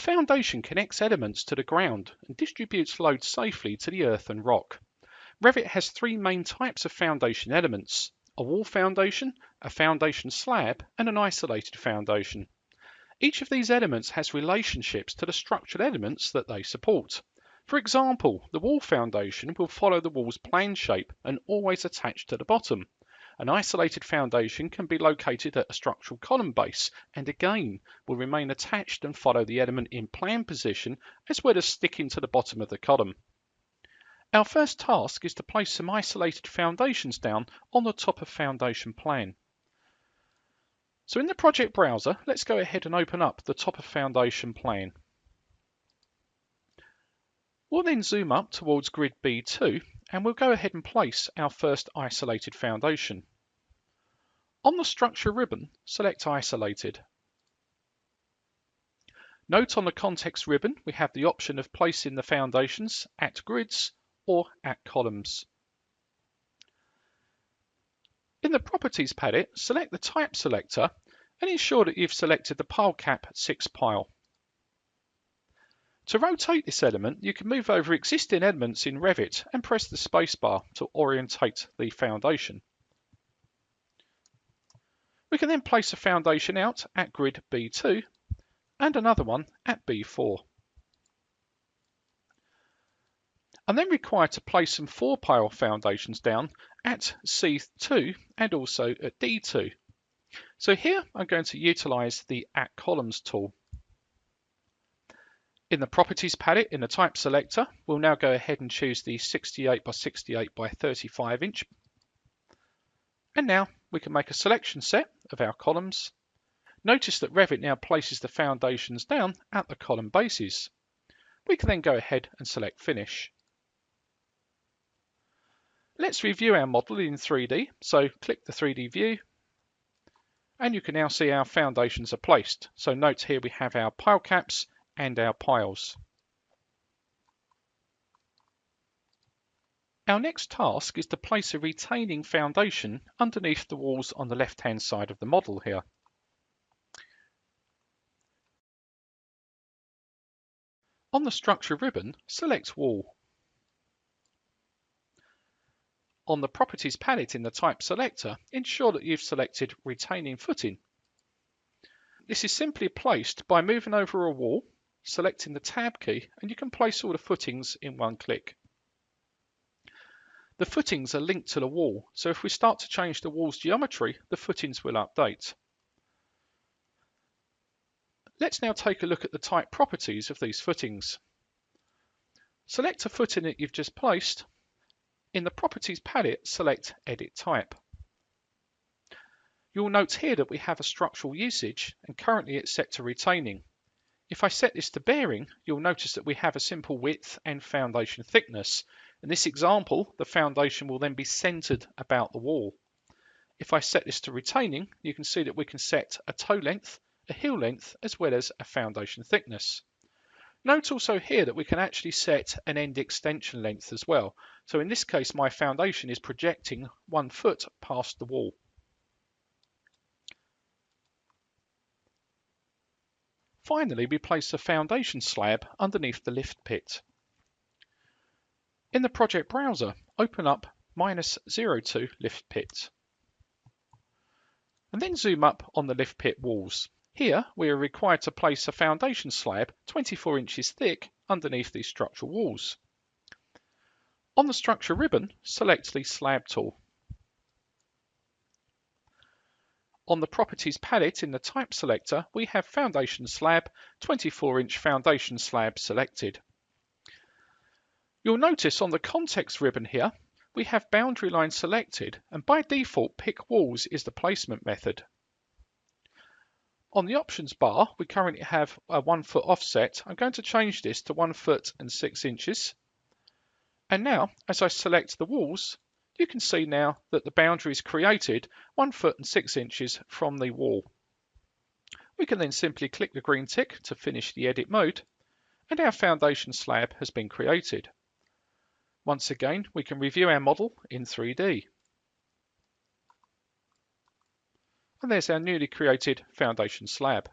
Foundation connects elements to the ground and distributes loads safely to the earth and rock. Revit has three main types of foundation elements: a wall foundation, a foundation slab, and an isolated foundation. Each of these elements has relationships to the structural elements that they support. For example, the wall foundation will follow the wall's plane shape and always attach to the bottom. An isolated foundation can be located at a structural column base and again will remain attached and follow the element in plan position as well as sticking to the bottom of the column. Our first task is to place some isolated foundations down on the top of foundation plan. So in the project browser, let's go ahead and open up the top of foundation plan. We'll then zoom up towards grid B2 and we'll go ahead and place our first isolated foundation. On the structure ribbon, select isolated. Note on the context ribbon, we have the option of placing the foundations at grids or at columns. In the properties palette, select the type selector and ensure that you've selected the pile cap 6 pile. To rotate this element, you can move over existing elements in Revit and press the spacebar to orientate the foundation. We can then place a foundation out at grid B2 and another one at B4. I'm then required to place some 4 pile foundations down at C2 and also at D2. So here I'm going to utilize the at columns tool. In the properties palette in the type selector, we'll now go ahead and choose the 68 by 68 by 35 inch. And now we can make a selection set of our columns. Notice that Revit now places the foundations down at the column bases. We can then go ahead and select finish. Let's review our model in 3D. So click the 3D view and you can now see our foundations are placed. So note here we have our pile caps and our piles. Our next task is to place a retaining foundation underneath the walls on the left-hand side of the model here. On the structure ribbon, select wall. On the properties palette in the type selector, ensure that you've selected retaining footing. This is simply placed by moving over a wall, selecting the tab key, and you can place all the footings in one click. The footings are linked to the wall, so if we start to change the wall's geometry, the footings will update. Let's now take a look at the type properties of these footings. Select a footing that you've just placed. In the properties palette, select Edit Type. You'll note here that we have a structural usage and currently it's set to retaining. If I set this to bearing, you'll notice that we have a simple width and foundation thickness. In this example, the foundation will then be centered about the wall. If I set this to retaining, you can see that we can set a toe length, a heel length, as well as a foundation thickness. Note also here that we can actually set an end extension length as well. So in this case, my foundation is projecting 1 foot past the wall. Finally, we place a foundation slab underneath the lift pit. In the project browser, open up -02 lift pit. And then zoom up on the lift pit walls. Here, we are required to place a foundation slab 24 inches thick underneath these structural walls. On the structure ribbon, select the slab tool. On the properties palette in the type selector, we have foundation slab, 24-inch foundation slab selected. You'll notice on the context ribbon here, we have boundary line selected, and by default, pick walls is the placement method. On the options bar, we currently have a 1 foot offset. I'm going to change this to 1 foot and 6 inches. And now, as I select the walls, you can see now that the boundary is created 1 foot and 6 inches from the wall. We can then simply click the green tick to finish the edit mode, and our foundation slab has been created. Once again, we can review our model in 3D. And there's our newly created foundation slab.